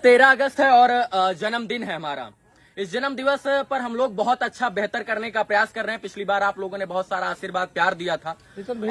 13 अगस्त है और जन्मदिन है हमारा। इस जन्म दिवस पर हम लोग बहुत अच्छा बेहतर करने का प्रयास कर रहे हैं। पिछली बार आप लोगों ने बहुत सारा आशीर्वाद प्यार दिया था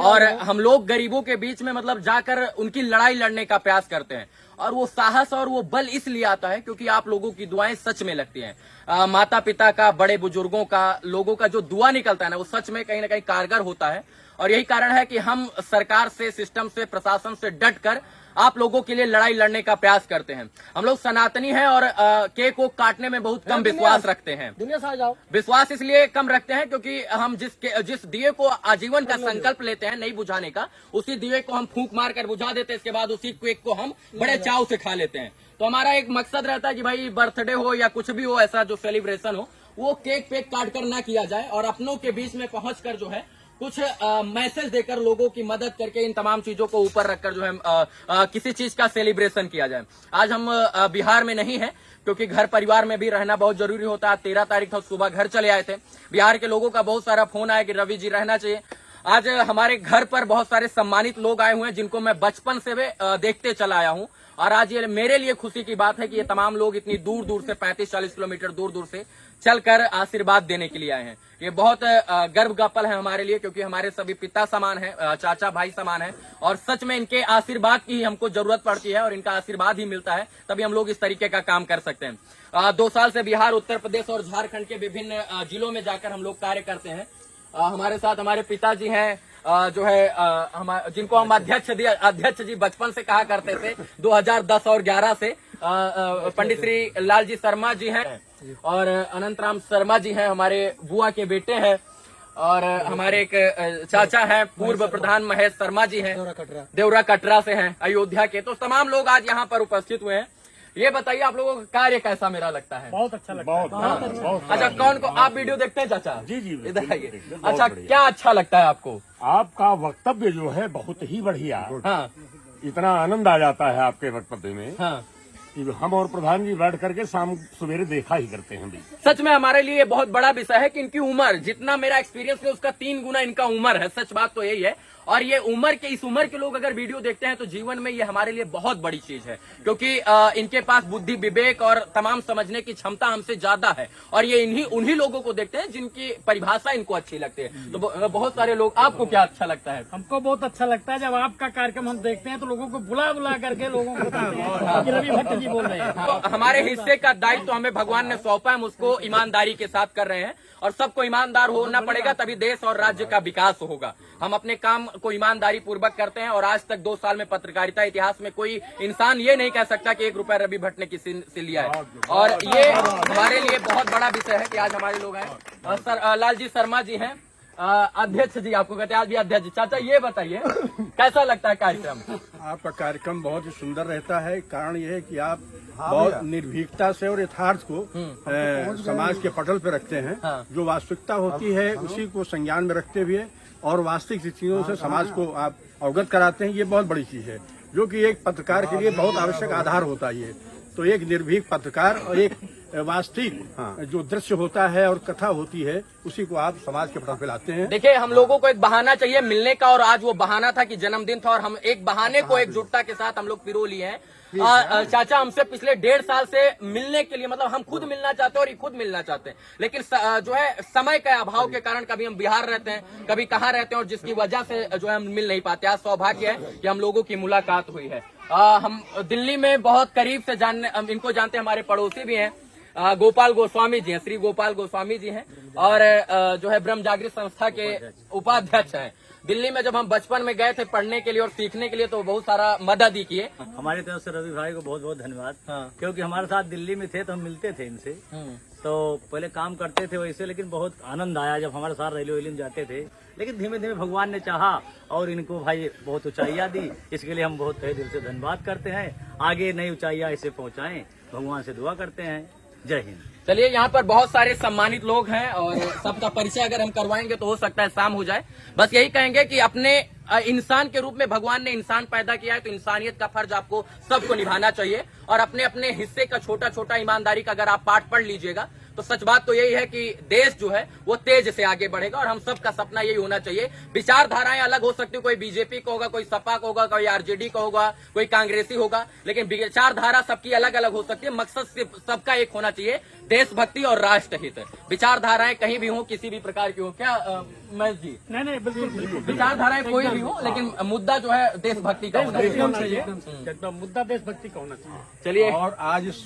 और हम लोग गरीबों के बीच में मतलब जाकर उनकी लड़ाई लड़ने का प्रयास करते हैं और वो साहस और वो बल इसलिए आता है क्योंकि आप लोगों की दुआएं सच में लगती हैं। माता पिता का, बड़े बुजुर्गों का, लोगों का जो दुआ निकलता है ना वो सच में कहीं ना कहीं कारगर होता है और यही कारण है कि हम सरकार से, सिस्टम से, प्रशासन से डट कर आप लोगों के लिए लड़ाई लड़ने का प्रयास करते हैं। हम लोग सनातनी हैं और केक को काटने में बहुत कम विश्वास रखते हैं। दुनिया से आ जाओ। विश्वास इसलिए कम रखते हैं क्योंकि हम जिस दिए को आजीवन का संकल्प लेते हैं नहीं बुझाने का, उसी दिए को हम फूंक मार कर बुझा देते हैं। इसके बाद उसी केक को हम बड़े चाव से खा लेते हैं। तो हमारा एक मकसद रहता है कि भाई बर्थडे हो या कुछ भी हो, ऐसा जो सेलिब्रेशन हो, वो केक पेक काट कर ना किया जाए और अपनों के बीच में पहुंचकर जो है कुछ मैसेज देकर लोगों की मदद करके इन तमाम चीजों को ऊपर रखकर जो है किसी चीज का सेलिब्रेशन किया जाए। आज हम बिहार में नहीं है क्योंकि घर परिवार में भी रहना बहुत जरूरी होता है। 13 तारीख था, सुबह घर चले आए थे। बिहार के लोगों का बहुत सारा फोन आया कि रवि जी रहना चाहिए। आज हमारे घर पर बहुत सारे सम्मानित लोग आए हुए हैं जिनको मैं बचपन से भी देखते चला आया हूं और आज ये मेरे लिए खुशी की बात है कि ये तमाम लोग इतनी दूर दूर से 35-40 किलोमीटर दूर दूर से चलकर आशीर्वाद देने के लिए आए हैं। ये बहुत गर्व का पल है हमारे लिए क्योंकि हमारे सभी पिता समान है, चाचा भाई समान है और सच में इनके आशीर्वाद की ही हमको जरूरत पड़ती है और इनका आशीर्वाद ही मिलता है तभी हम लोग इस तरीके का काम कर सकते हैं। 2 साल से बिहार, उत्तर प्रदेश और झारखंड के विभिन्न जिलों में जाकर हम लोग कार्य करते हैं। हमारे साथ हमारे पिताजी हैं जो है जिनको हम अध्यक्ष जी बचपन से कहा करते थे। 2010 और 11 से पंडित श्री लालजी शर्मा जी हैं और अनंतराम शर्मा जी हैं, हमारे बुआ के बेटे हैं और हमारे एक चाचा हैं पूर्व प्रधान महेश शर्मा जी हैं, देवरा कटरा से हैं, अयोध्या के। तो तमाम लोग आज यहाँ पर उपस्थित हुए हैं। ये बताइए आप लोगों का कार्य कैसा मेरा लगता है? बहुत अच्छा लगता है। बहुत अच्छा, कौन को आप वीडियो देखते हैं चाचा? जी जी, इधर आइए। अच्छा, क्या अच्छा लगता है आपको? आपका वक्तव्य जो है बहुत ही बढ़िया। हाँ इतना आनंद आ जाता है आपके वक्तव्य में। हाँ, हम और प्रधान जी बैठ करके शाम सवेरे देखा ही करते हैं भी। सच में हमारे लिए बहुत बड़ा विषय है कि इनकी उम्र, जितना मेरा एक्सपीरियंस है उसका 3 गुना इनका उम्र है। सच बात तो यही है और ये इस उम्र के लोग अगर वीडियो देखते हैं तो जीवन में ये हमारे लिए बहुत बड़ी चीज है क्योंकि इनके पास बुद्धि, विवेक और तमाम समझने की क्षमता हमसे ज्यादा है और ये उन्हीं लोगों को देखते हैं जिनकी परिभाषा इनको अच्छी लगती है। तो बहुत सारे लोग, आपको क्या अच्छा लगता है? हमको बहुत अच्छा लगता है जब आपका कार्यक्रम हम देखते हैं तो लोगों को बुला बुला करके लोगों को बताते हैं कि रवि भट्ट जी बोल रहे हैं। तो हमारे हिस्से का दायित्व तो हमें भगवान ने सौंपा, हम उसको ईमानदारी के साथ कर रहे हैं और सबको ईमानदार होना पड़ेगा तभी देश और राज्य का विकास होगा। हम अपने काम को ईमानदारी पूर्वक करते हैं और आज तक 2 साल में पत्रकारिता इतिहास में कोई इंसान ये नहीं कह सकता कि 1 रुपया रवि भट्ट ने किसी से लिया है और ये हमारे लिए बहुत बड़ा विषय है कि आज हमारे लोग आए। लालजी शर्मा जी हैं अध्यक्ष जी, आपको कहते हैं आज भी अध्यक्ष। चाचा ये बताइए कैसा लगता है कार्यक्रम? आपका कार्यक्रम बहुत ही सुंदर रहता है। कारण यह है कि आप बहुत निर्भीकता से और यथार्थ को समाज के पटल पर रखते हैं। जो वास्तविकता होती है उसी को संज्ञान में रखते हुए और वास्तविक स्थितियों से समाज को आप अवगत कराते हैं। ये बहुत बड़ी चीज है जो कि एक पत्रकार के लिए बहुत आवश्यक आधार होता है। तो एक निर्भीक पत्रकार और एक वास्तविक जो दृश्य होता है और कथा होती है उसी को आप समाज के पटल पे लाते हैं। देखिए, हम लोगों को एक बहाना चाहिए मिलने का और आज वो बहाना था कि जन्मदिन था और हम एक बहाने को एकजुटता के साथ हम लोग पिरो लिए हैं। चाचा हमसे पिछले 1.5 साल से मिलने के लिए, मतलब हम खुद मिलना चाहते हैं और ये खुद मिलना चाहते हैं, लेकिन जो है समय के अभाव के कारण कभी हम बिहार रहते हैं, कभी कहाँ रहते हैं और जिसकी वजह से जो है हम मिल नहीं पाते। आज सौभाग्य है कि हम लोगों की मुलाकात हुई है। हम दिल्ली में बहुत करीब से इनको जानते हैं, हमारे पड़ोसी भी हैं। गोपाल गोस्वामी जी हैं, श्री गोपाल गोस्वामी जी हैं और जो है ब्रह्म जागृत संस्था के उपाध्यक्ष हैं। दिल्ली में जब हम बचपन में गए थे पढ़ने के लिए और सीखने के लिए तो बहुत सारा मदद ही किए। हमारी तरफ से रवि भाई को बहुत बहुत धन्यवाद। क्योंकि हमारे साथ दिल्ली में थे तो हम मिलते थे इनसे, तो पहले काम करते थे वैसे, लेकिन बहुत आनंद आया जब हमारे साथ रेलवे में जाते थे। लेकिन धीमे धीमे भगवान ने चाहा और इनको भाई बहुत ऊंचाइयां दी। इसके लिए हम बहुत तहे दिल से धन्यवाद करते हैं। आगे नई ऊंचाइयां इसे पहुंचाएं, भगवान से दुआ करते हैं। जय हिंद। चलिए, यहाँ पर बहुत सारे सम्मानित लोग हैं और सबका परिचय अगर हम करवाएंगे तो हो सकता है शाम हो जाए। बस यही कहेंगे कि अपने इंसान के रूप में भगवान ने इंसान पैदा किया है तो इंसानियत का फर्ज आपको सबको निभाना चाहिए और अपने अपने हिस्से का छोटा छोटा ईमानदारी का अगर आप पाठ पढ़ लीजिएगा तो सच बात तो यही है कि देश जो है वो तेज से आगे बढ़ेगा और हम सबका सपना यही होना चाहिए। विचारधाराएं अलग हो सकती है, कोई बीजेपी का होगा, कोई सपा का होगा, कोई आरजेडी का होगा, कोई कांग्रेसी होगा, लेकिन विचारधारा सबकी अलग अलग हो सकती है। मकसद सिर्फ सबका एक होना चाहिए, देशभक्ति और राष्ट्रहित। विचारधाराएं कहीं भी हो, किसी भी प्रकार की हो, क्या महेश जी? नहीं बिल्कुल बिल्कुल विचारधाराएं कोई भी हो, लेकिन मुद्दा जो है देशभक्ति का होना चाहिए। एकदम मुद्दा देशभक्ति का होना चाहिए। चलिए, और आज इस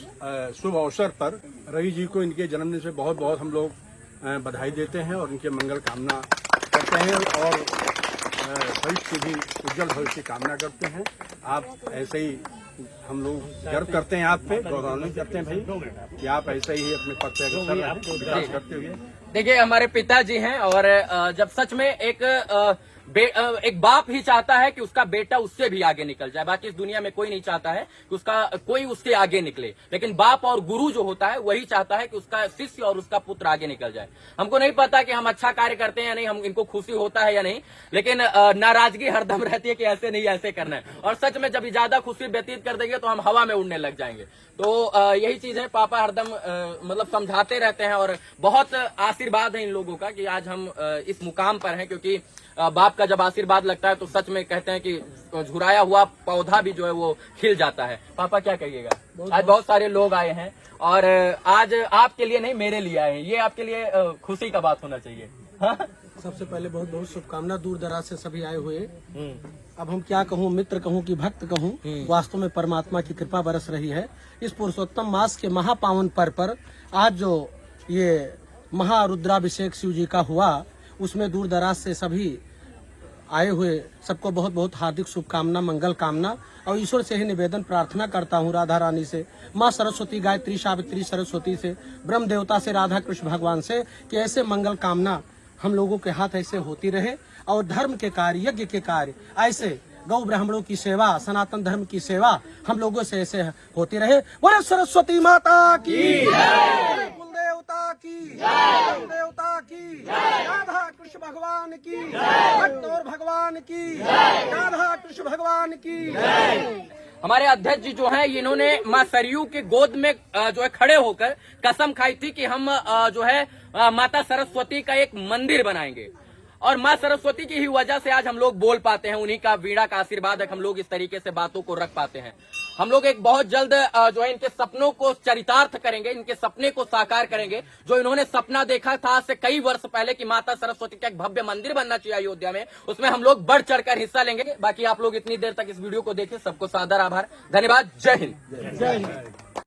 शुभ अवसर पर रवि जी को इनके जन्मदिन से बहुत बहुत हम लोग बधाई देते हैं और इनके मंगल कामना करते हैं और भविष्य की भी उज्जवल भविष्य की कामना करते हैं। आप ऐसे ही, हम लोग गर्व करते हैं आप पे, गौरवान्वित करते हैं भाई कि आप ऐसे ही अपने पद पे अग्रसर रहें, विकास करते हुए। देखिए हमारे पिताजी हैं और जब सच में एक बाप ही चाहता है कि उसका बेटा उससे भी आगे निकल जाए। बाकी इस दुनिया में कोई नहीं चाहता है कि कोई उससे आगे निकले, लेकिन बाप और गुरु जो होता है वही चाहता है कि उसका शिष्य और उसका पुत्र आगे निकल जाए। हमको नहीं पता कि हम अच्छा कार्य करते हैं या नहीं, हम इनको खुशी होता है या नहीं, लेकिन नाराजगी हरदम रहती है कि ऐसे नहीं, ऐसे करना है। और सच में जब ज्यादा खुशी व्यतीत कर देंगे तो हम हवा में उड़ने लग जाएंगे। तो यही चीज है, पापा हरदम मतलब समझाते रहते हैं और बहुत आशीर्वाद है इन लोगों का कि आज हम इस मुकाम पर हैं, क्योंकि बाप का जब आशीर्वाद लगता है तो सच में कहते हैं कि झुराया हुआ पौधा भी जो है वो खिल जाता है। पापा क्या कहिएगा? आज बहुत सारे लोग आए हैं और आज आपके लिए नहीं, मेरे लिए आए हैं, ये आपके लिए खुशी का बात होना चाहिए। हाँ? सबसे पहले बहुत बहुत शुभकामना, दूर दराज से सभी आए हुए। अब हम क्या कहूँ, मित्र कहूँ कि भक्त कहूँ, वास्तव में परमात्मा की कृपा बरस रही है। इस पुरुषोत्तम मास के महापावन पर्व पर आज जो ये महारुद्राभिषेक शिव जी का हुआ, उसमें दूर दराज से सभी आए हुए सबको बहुत बहुत हार्दिक शुभकामना, मंगल कामना। और ईश्वर से ही निवेदन प्रार्थना करता हूँ, राधा रानी से, माँ सरस्वती, गायत्री, सावित्री सरस्वती से, ब्रह्म देवता से, राधा कृष्ण भगवान से, कि ऐसे मंगल कामना हम लोगों के हाथ ऐसे होती रहे और धर्म के कार्य, यज्ञ के कार्य, ऐसे गौ ब्राह्मणों की सेवा, सनातन धर्म की सेवा हम लोगों से ऐसे होती रहे। बोले सरस्वती माता की, कुल देवता की, धर्म देवता की, राधा कृष्ण भगवान की, भक्त और भगवान की, राधा कृष्ण भगवान की। हमारे अध्यक्ष जी जो हैं, इन्होंने माँ सरयू के गोद में जो है खड़े होकर कसम खाई थी कि हम जो है माता सरस्वती का एक मंदिर बनाएंगे। और माँ सरस्वती की ही वजह से आज हम लोग बोल पाते हैं, उन्हीं का वीणा का आशीर्वाद है, हम लोग इस तरीके से बातों को रख पाते हैं। हम लोग एक बहुत जल्द जो है इनके सपनों को चरितार्थ करेंगे, इनके सपने को साकार करेंगे। जो इन्होंने सपना देखा था आज से कई वर्ष पहले कि माता सरस्वती का एक भव्य मंदिर बनना चाहिए अयोध्या में, उसमें हम लोग बढ़ चढ़कर हिस्सा लेंगे। बाकी आप लोग इतनी देर तक इस वीडियो को देखें, सबको सादर आभार, धन्यवाद, जय हिंद। जय हिंद।